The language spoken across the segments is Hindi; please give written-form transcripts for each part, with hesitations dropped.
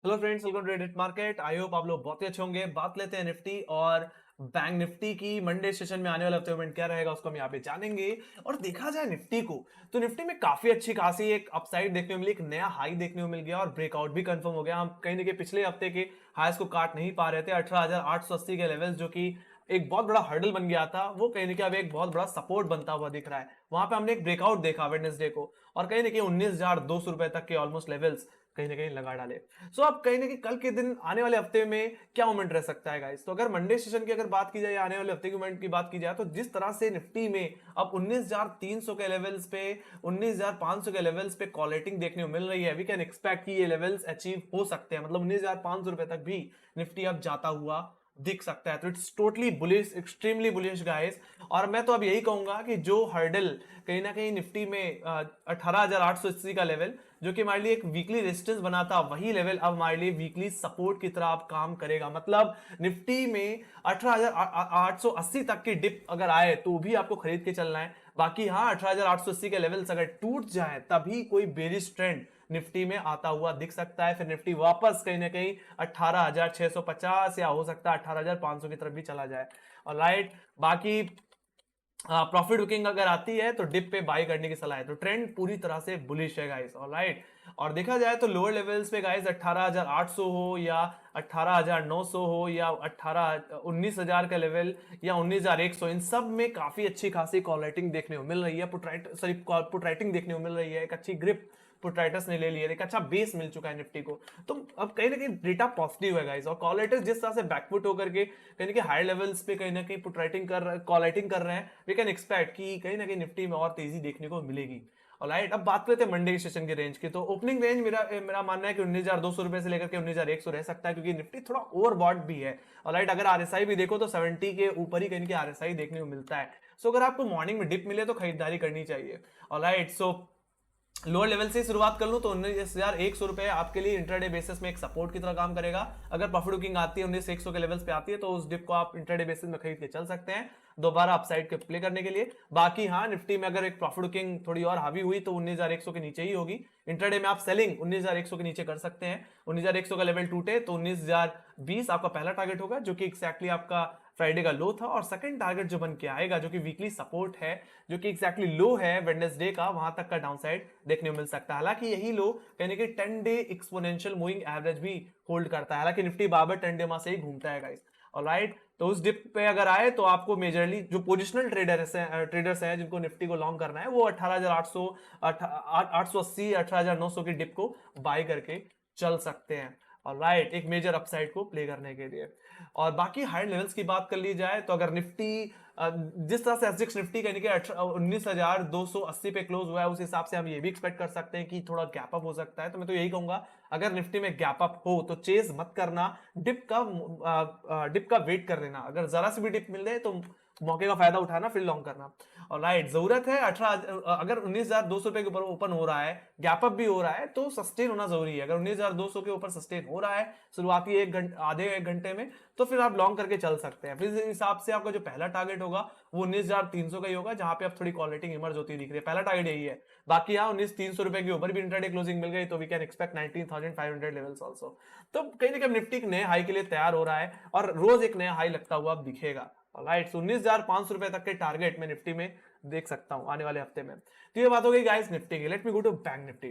Hello friends, welcome to Reddit market. I hope आप लोग बहुत ही अच्छे होंगे। बात लेते हैं निफ्टी और बैंक निफ्टी की। मंडे सेशन में आने वाला हफ्ते में क्या रहेगा उसको हम यहाँ पे जानेंगे। और देखा जाए निफ्टी को तो निफ्टी में काफी अच्छी खासी एक अपसाइड देखने को मिली, एक नया हाई देखने को मिल गया और ब्रेकआउट भी कंफर्म हो गया। हम कहीं ना कहीं पिछले हफ्ते के हाईस को काट नहीं पा रहे थे। 18,880 के लेवल्स जो कि एक बहुत बड़ा हर्डल बन गया था, वो कहीं ना कहीं अब एक बहुत बड़ा सपोर्ट बनता हुआ दिख रहा है। वहां पे हमने एक ब्रेकआउट देखा वेडनेसडे को और कहीं ना कहीं 19,200 रुपए तक के ऑलमोस्ट लेवल्स कहीं ना कहीं लगा डाले। सो अब कहीं ना कहीं कल के दिन आने वाले हफ्ते में क्या मोमेंट रह सकता है गाइस। तो अगर मंडे सेशन की अगर बात की जाए, आने वाले हफ्ते की मोमेंट की बात की जाए, तो जिस तरह से निफ्टी में अब 19,300 के लेवल्स पे, 19,500 के लेवल्स पे कॉलेटिंग देखने को मिल रही है, वी कैन एक्सपेक्ट कि ये लेवल्स अचीव हो सकते हैं। मतलब 19,500 रुपए तक भी निफ्टी अब जाता हुआ दिख सकता है। तो it's totally bullish, extremely bullish guys. और मैं तो अब यही कहूंगा कि जो हर्डल कहीं ना कहीं निफ्टी में 18,880 का लेवल जो कि हमारे लिए एक वीकली रेजिस्टेंस बना था, वही लेवल अब हमारे लिए वीकली सपोर्ट की तरह अब काम करेगा। मतलब निफ्टी में 18,880 तक की डिप अगर आए तो भी आपको खरीद के चलना है। बाकी हाँ, 18,880 के लेवल्स अगर टूट जाए तभी कोई बेरिश ट्रेंड निफ्टी में आता हुआ दिख सकता है। फिर निफ्टी वापस कहीं ना कहीं 18,650 या हो सकता है 18,500 की तरफ भी चला जाए। और राइट, बाकी प्रॉफिट बुकिंग अगर आती है तो डिप पे बाय करने की सलाह है। तो ट्रेंड पूरी तरह से बुलिश है गाइस। ऑलराइट, और देखा जाए तो लोअर लेवल्स पे गाइस 18,800 हो या 18,900 हो या 19,000 का लेवल या 19,100, इन सब में काफी अच्छी खासी कॉल राइटिंग देखने को मिल रही है। पुट राइटिंग देखने को मिल रही है। एक अच्छी ग्रिप पुट राइटर्स ने ले लिया, एक अच्छा बेस मिल चुका है निफ्टी को। तो अब कहीं ना कहीं डेटा पॉजिटिव है गाइस। और कॉल राइटर्स जिस तरह से बैकफुट होकर के कहीं ना कहीं हाई लेवल्स पे कहीं ना कहीं पुट राइटिंग कॉल राइटिंग कर रहे हैं, वी कैन एक्सपेक्ट कि कहीं ना कहीं निफ्टी में और तेजी देखने को मिलेगी। ऑलराइट, अब बात करते हैं मंडे के सेशन के रेंज की। तो ओपनिंग रेंज मेरा मेरा मानना है कि 19,200 रुपए से लेकर के 19,100 रह सकता है, क्योंकि निफ्टी थोड़ा ओवरबॉट भी है। ऑलराइट, अगर आरएसआई भी देखो तो 70 के ऊपर ही कहीं आरएसआई देखने को मिलता है। सो अगर आपको मॉर्निंग में डिप मिले तो खरीदारी करनी चाहिए। ऑलराइट, सो लोअर लेवल से शुरुआत कर लूं तो 19,100 रुपए आपके लिए इंट्राडे बेसिस में एक सपोर्ट की तरह काम करेगा। अगर प्रॉफिट बुकिंग आती है 19,100 के लेवल्स पे आती है तो उस डिप को आप इंट्राडे बेसिस में खरीद के चल सकते हैं दोबारा अपसाइड के प्ले करने के लिए। बाकी हाँ, निफ्टी में अगर एक प्रॉफिट बुकिंग थोड़ी और हावी हुई तो 19,100 के नीचे ही होगी। इंट्राडे में आप सेलिंग 19,100 के नीचे कर सकते हैं। 19,100 का लेवल टूटे तो 19,020 आपका पहला टारगेट होगा, जो कि एक्जैक्टली आपका फ्राइडे का लो था। और सेकंड टारगेट जो बन के आएगा, जो कि वीकली सपोर्ट है, जो कि एक्जैक्टली लो है वेडनेसडे का, वहां तक का डाउनसाइड देखने को मिल सकता है। हालांकि यही लो यानी कि 10 डे एक्सपोनेंशियल मूविंग एवरेज भी होल्ड करता है। हालांकि निफ्टी बार 10 डे माह से ही घूमता है गाइस। ऑलराइट, तो उस डिप पे अगर आए तो आपको मेजरली जो पोजिशनल ट्रेडर्स हैं जिनको निफ्टी को लॉन्ग करना है, वो 18,800, 880, 18,900 की डिप को बाय करके चल सकते हैं। राइट, एक मेजर अपसाइड को प्ले करने के लिए। और बाकी हायर लेवल्स की बात कर ली जाए तो अगर निफ्टी जिस तरह से एसजेक्स निफ्टी कहने के 19,280 पे क्लोज हुआ है, उस हिसाब से हम ये भी एक्सपेक्ट कर सकते हैं कि थोड़ा गैप अप हो सकता है। तो मैं तो यही कहूंगा, अगर निफ्टी में गैप अप हो तो चेज मत करना, डिप का वेट कर लेना। अगर जरा सी भी डिप मिल जाए तो मौके का फायदा उठाना, फिर लॉन्ग करना। और राइट, जरूरत है 18, अगर 19,200 रुपए के ऊपर ओपन हो रहा है, गैप अप भी हो रहा है, तो सस्टेन होना जरूरी है। अगर 19,200 के ऊपर सस्टेन हो रहा है शुरुआती आधे एक घंटे में, तो फिर आप लॉन्ग करके चल सकते हैं। फिर इस हिसाब से आपका जो पहला टारगेट होगा वो 19,300 का ही होगा, जहां पे आप थोड़ी कॉल रेटिंग इमर्ज होती दिख रही है। पहला टारगेट यही है। बाकी यहाँ 19,300 रुपए के ऊपर भी इंट्राडे क्लोजिंग मिल गई तो we can expect 19,500 levels also. तो कहीं ना कहीं निफ्टी एक नए हाई के लिए तैयार हो रहा है और रोज एक नया हाई लगता हुआ दिखेगा। राइट, 19,500 रुपए तक के टारगेट में निफ्टी में देख सकता हूं आने वाले हफ्ते में। तो ये बात हो गई गाइस निफ्टी की। Let me go to bank Nifty.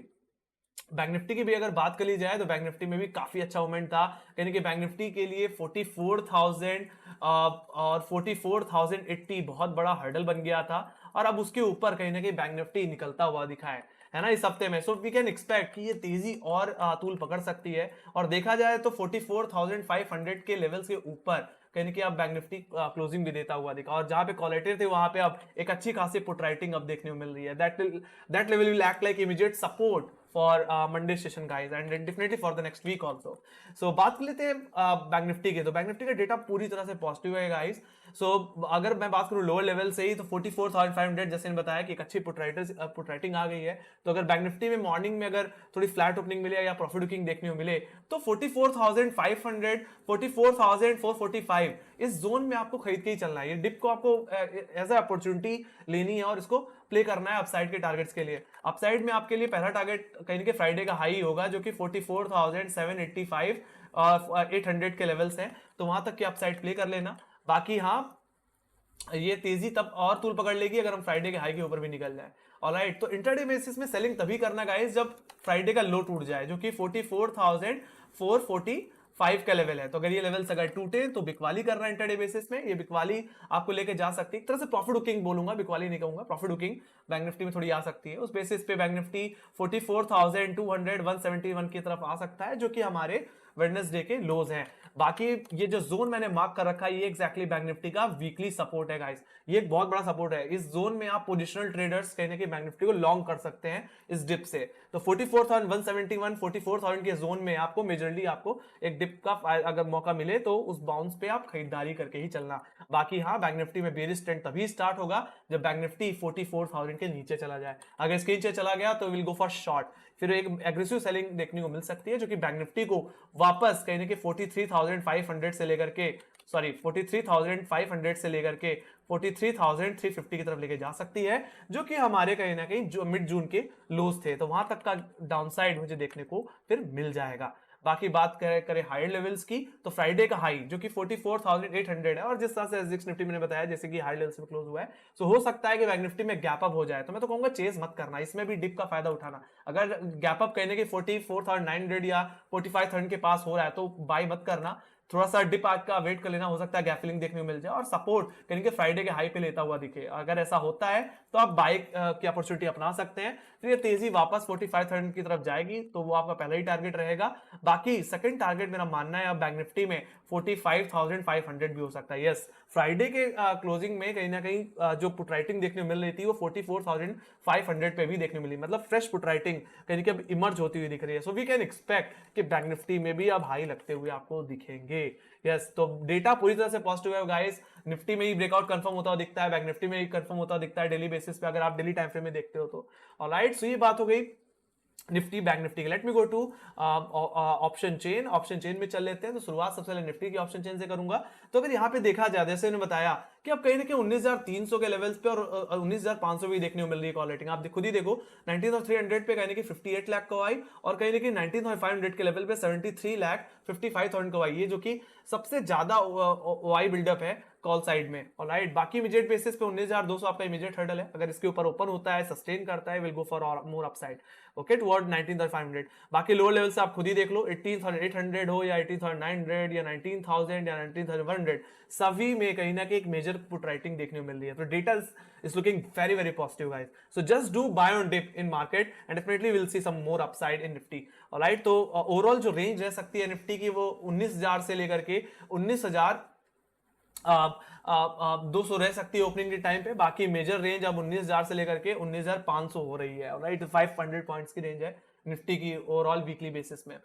Bank Nifty की भी अगर बात कर ली जाए तो बैंक निफ्टी में भी काफी अच्छा मूवमेंट था। यानी कि बैंक निफ्टी के लिए 44,000 और 44,080 बहुत बड़ा हर्डल बन गया था। और अब उसके ऊपर कहीं ना कहीं बैंक निफ्टी निकलता हुआ दिखा है ना, इस हफ्ते में। सो वी कैन एक्सपेक्ट कि ये तेजी और तूल पकड़ सकती है। और देखा जाए तो 44,500 के लेवल्स के ऊपर कहीं कि अब बैंक निफ्टी क्लोजिंग भी देता हुआ दिखा। और जहां पे क्वालिटी थे वहां पे अब एक अच्छी खासी पुट राइटिंग अब देखने को मिल रही है। That level will act like immediate support for Monday session guys and definitely for the next week also. So बात कर लेते हैं बैंक निफ्टी के। तो बैंक निफ्टी का डेटा पूरी तरह से पॉजिटिव है गाइस। सो अगर मैं बात करूं लोअर लेवल से ही तो 44,500, जैसे ने बताया कि एक अच्छी पुट राइटिंग आ गई है। तो अगर बैंक निफ्टी में मॉर्निंग में अगर थोड़ी फ्लैट ओपनिंग मिले या प्रॉफिट बुकिंग देखने को मिले तो 44,500, 44,445 इस जोन में आपको खरीद के ही चलना है। ये डिप को आपको एज ए अपॉर्चुनिटी लेनी है और इसको प्ले करना है अपसाइड के टारगेट्स के लिए। अपसाइड में आपके लिए पहला टारगेट कहीं ना फ्राइडे का हाई होगा जो कि 44,785 और 800 के लेवल्स हैं, तो वहां तक की अपसाइड प्ले कर लेना। बाकी हाँ, ये तेजी तब और तूल पकड़ लेगी अगर हम फ्राइडे के हाई के ऊपर भी निकल जाए। ऑलराइट, तो इंट्राडे बेसिस में सेलिंग तभी करना गाइस जब फ्राइडे का लो टूट जाए जो कि 44,445 का लेवल है। तो अगर ये लेवल्स अगर टूटे तो बिकवाली करना है इंट्राडे बेसिस में, ये बिकवाली आपको लेके जा सकती है, एक तरह से प्रॉफिट बुकिंग बोलूंगा, बिकवाली नहीं कहूंगा, प्रॉफिट बुकिंग बैंक निफ्टी में थोड़ी आ सकती है। उस बेसिस पे बैंक निफ्टी 44,200 171 की तरफ आ सकता है जो कि हमारे वेडनेसडे के लोज हैं। बाकी ये जो जोन मैंने मार्क कर रखा है ये एग्जैक्टली बैंक निफ्टी का वीकली सपोर्ट है गाइस, ये एक बहुत बड़ा सपोर्ट है। इस जोन में आप पोजिशनल ट्रेडर्स कहने के बैंक निफ्टी को लॉन्ग कर सकते हैं इस डिप से। तो 44,171 44,000 के जोन में आपको मेजरली आपको एक डिप का अगर मौका मिले तो उस बाउंस पे आप खरीदारी करके ही चलना। बाकी हाँ, बैंक निफ्टी में बेरिश ट्रेंड तभी स्टार्ट होगा जब बैंक निफ्टी 44,000 के नीचे चला जाए। अगर इसके नीचे चला गया तो विल गो फॉर शॉर्ट, फिर एक एग्रेसिव सेलिंग देखने को मिल सकती है जो कि बैंक निफ्टी को वापस कहने के 43,500 से लेकर के 43,500 से लेकर के 43,350 की तरफ लेके जा सकती है, जो कि हमारे कहीं ना कहीं जो मिड जून के लोज थे, तो वहां तक का डाउनसाइड मुझे देखने को फिर मिल जाएगा। बाकी बात करें हायर लेवल्स की, तो फ्राइडे का हाई जो कि 44,800 है और जिस तरह से एसजीएक्स निफ्टी मैंने बताया जैसे कि हाई लेवल्स में क्लोज हुआ है, सो हो सकता है कि बैंक निफ्टी में गैप अप हो जाए। तो मैं तो कहूंगा चेस मत करना, इसमें भी डिप का फायदा उठाना। अगर गैप अप कहने के 44,900 या 45,000 के पास हो रहा है तो बाय मत करना, थोड़ा सा डिप आज का वेट कर लेना, हो सकता है गैप फिलिंग देखने को मिल जाए और सपोर्ट कहीं के फ्राइडे के हाई पे लेता हुआ दिखे। अगर ऐसा होता है तो आप बाय की अपॉर्चुनिटी अपना सकते हैं। फिर ये तेजी वापस 45,000 की तरफ जाएगी तो वो आपका पहला ही टारगेट रहेगा। बाकी सेकंड टारगेट मेरा मानना है अब बैंक निफ्टी में 45,500 भी हो सकता है। यस, फ्राइडे के क्लोजिंग में कहीं ना कहीं जो पुट राइटिंग देखने को मिल रही थी वो 44,500 पे भी देखने मिली, मतलब फ्रेश पुट राइटिंग कहीं कि अब इमर्ज होती हुई दिख रही है। सो वी कैन एक्सपेक्ट कि बैंक निफ्टी में भी अब हाई लगते हुए आपको दिखेंगे। यस, तो डेटा पूरी तरह से पॉजिटिव है गाइस। निफ्टी में ही ब्रेकआउट कंफर्म होता हुआ दिखता है, बैंक निफ्टी में ही कंफर्म होता दिखता है डेली बेसिस पे, अगर आप डेली टाइम फ्रेम में देखते हो तो। ऑलराइट, सो ये बात हो गई निफ्टी बैंक निफ्टी के। Let me go to option chain. Option chain में चल लेते हैं, तो शुरुआत सबसे पहले निफ्टी की ऑप्शन चेन से करूंगा। तो अगर यहाँ पे देखा जाए, जैसे मैंने बताया कि अब कहीं ना कहीं 19,300 के लेवल्स पे और 19,500 भी देखने को मिल रही है कॉल रेटिंग। आप खुद ही देखो 19,300 पे कहीं ना कहीं 58 लाख का आई और कहीं ना कहीं 19,500 के लेवल पे 73,55,000 का आई, ये जो कि सबसे ज्यादा वाई बिल्डअप है कॉल साइड में। ऑलराइट, बाकी इमीडिएट बेसिस पे 19,200 आपका इमीडिएट हर्डल है। अगर इसके ऊपर ओपन होता है, सस्टेन करता है, will go for more upside, okay, toward 19,500। बाकी लोअर लेवल से आप खुद ही देख लो, 18,800 हो या 18,900 या 19,000 या 19,100, सभी में कहीं ना कहीं एक मेजर पुट राइटिंग देखने को मिल रही है। तो data is looking very very positive guys. So just do buy on dip in market and definitely will see some more upside in Nifty. Alright, तो ओवरऑल जो रेंज रह सकती है निफ्टी की वो 19,000 से लेकर के 19,200 रह सकती है ओपनिंग के टाइम पे। बाकी मेजर रेंज अब 19,000 से लेकर के 19,500 हो रही है। राइट, 500 पॉइंट्स की रेंज है निफ्टी की ओवरऑल वीकली बेसिस में।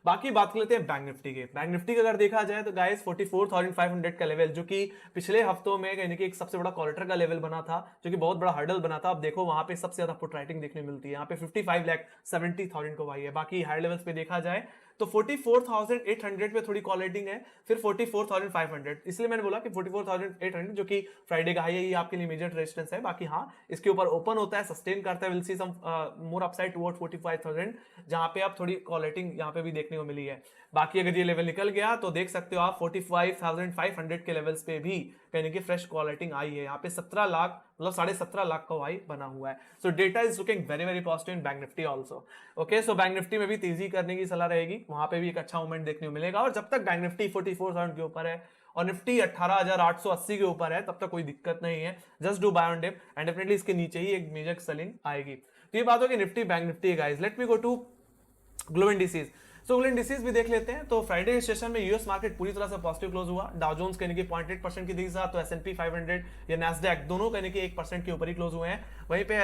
बाकी बात कर लेते हैं बैंक निफ्टी के। बैंक निफ्टी का अगर देखा जाए तो गाइस 44,500 का लेवल जो कि पिछले हफ्तों में कहीं कि एक सबसे बड़ा क्वार्टर का लेवल बना था, जो कि बहुत बड़ा हर्डल बना था। अब देखो वहां पे सबसे ज्यादा पुट राइटिंग देखने मिलती है, यहाँ पे 55,70,000 को भाई है। बाकी हायर लेवल्स पे देखा जाए तो 44,800 पे थोड़ी कॉल रेटिंग है, फिर 44,500, इसलिए मैंने बोला कि 44,800 जो कि फ्राइडे का हाई है, ये आपके लिए मेजर रेजिस्टेंस है। बाकी हाँ, इसके ऊपर ओपन होता है, सस्टेन करता है, will see some more upside toward 45,000, जहां पे आप थोड़ी कॉल रेटिंग यहाँ पे भी देखने को मिली है। बाकी अगर ये लेवल निकल गया तो देख सकते हो आप 45,500 के लेवल्स पे भी कहने की फ्रेश कॉल रेटिंग आई है। यहाँ पे 17 लाख मतलब 17.5 लाख का वाई बना हुआ है। सो data is looking very very positive in bank Nifty also. Okay, so bank Nifty में भी तेजी करने की सलाह रहेगी, वहां पे भी एक अच्छा मूवमेंट देखने को मिलेगा। और जब तक बैंक निफ्टी 44,000 के ऊपर है और निफ्टी 18,880 के ऊपर है तब तक कोई दिक्कत नहीं है। Just do buy on dip and definitely इसके नीचे ही एक मेजर सेलिंग आएगी। तो ये बात होगी Nifty bank Nifty guys. Let me go to global indices. So global indices भी देख लेते हैं। तो फ्राइडे सेशन में यूएस मार्केट पूरी तरह से पॉजिटिव क्लोज हुआ। डाउ जोन्स कहने की 0.8% की तेजी से, तो S&P 500 या नैस्डैक दोनों कहने की 1% के ऊपर ही क्लोज हुए हैं। वहीं पे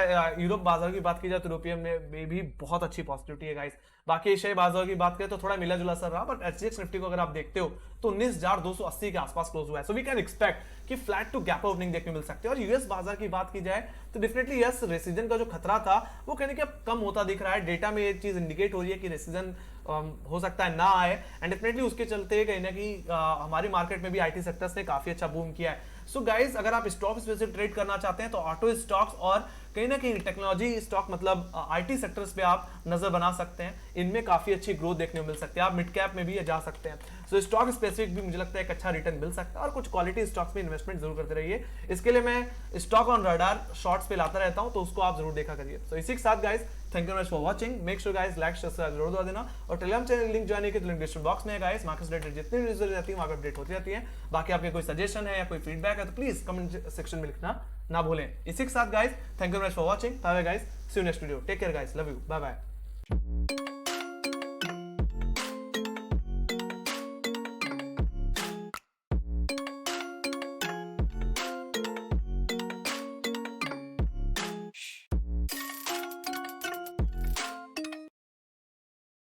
यूरोप बाजार की बात की जाए तो यूरोपियन में भी बहुत अच्छी पॉजिटिविटी है गाइस। बाकी एशियाई बाजार की बात करें तो थोड़ा मिला जुला असर रहा, बट एसजीएक्स निफ्टी को अगर आप देखते हो तो 19,280 के आसपास क्लोज हुआ है। सो वी कैन एक्सपेक्ट कि फ्लैट टू गैप ओपनिंग देखने मिल सकती है। और यूएस बाजार की बात की जाए तो डेफिनेटली यस, रेसिजन का जो खतरा था वो कहने कि अब कम होता दिख रहा है। डेटा में ये चीज इंडिकेट हो रही है कि रेसिजन हो सकता है ना आए, एंड डेफिनेटली उसके चलते कहीं ना कहीं हमारी मार्केट में भी आईटी सेक्टर्स ने काफी अच्छा बूम किया है। सो गाइज अगर आप स्टॉक स्पेसिफिक ट्रेड करना चाहते हैं तो ऑटो स्टॉक्स और कहीं ना कहीं टेक्नोलॉजी स्टॉक मतलब आईटी सेक्टर्स पे आप नजर बना सकते हैं, इनमें काफी अच्छी ग्रोथ देखने को मिल सकती है। आप मिड कैप में भी जा सकते हैं। सो स्टॉक स्पेसिफिक भी मुझे लगता है एक अच्छा रिटर्न मिल सकता है, और कुछ क्वालिटी स्टॉक्स में इन्वेस्टमेंट जरूर करते रहिए। इसके लिए मैं स्टॉक ऑन रडार शॉर्ट्स पे लाता रहता हूं, तो उसको आप जरूर देखा करिए। तो इसी के साथ guys thank you much for watching. Make sure guys like subscribe जरूर दबा देना, और टेलीग्राम चैनल लिंक ज्वाइन के लिंक डिस्क्रिप्शन बॉक्स में है गाइस। मार्केट रिलेटेड जितनी न्यूज़ रहती है वहां पे अपडेट होती रहती है। बाकी आपके कोई सजेशन है या कोई फीडबैक है तो प्लीज कमेंट सेक्शन में लिखना ना भूलें। इसी के साथ guys thank you much for watching. Bye bye guys, see you next video. Take care guys, love you, bye bye.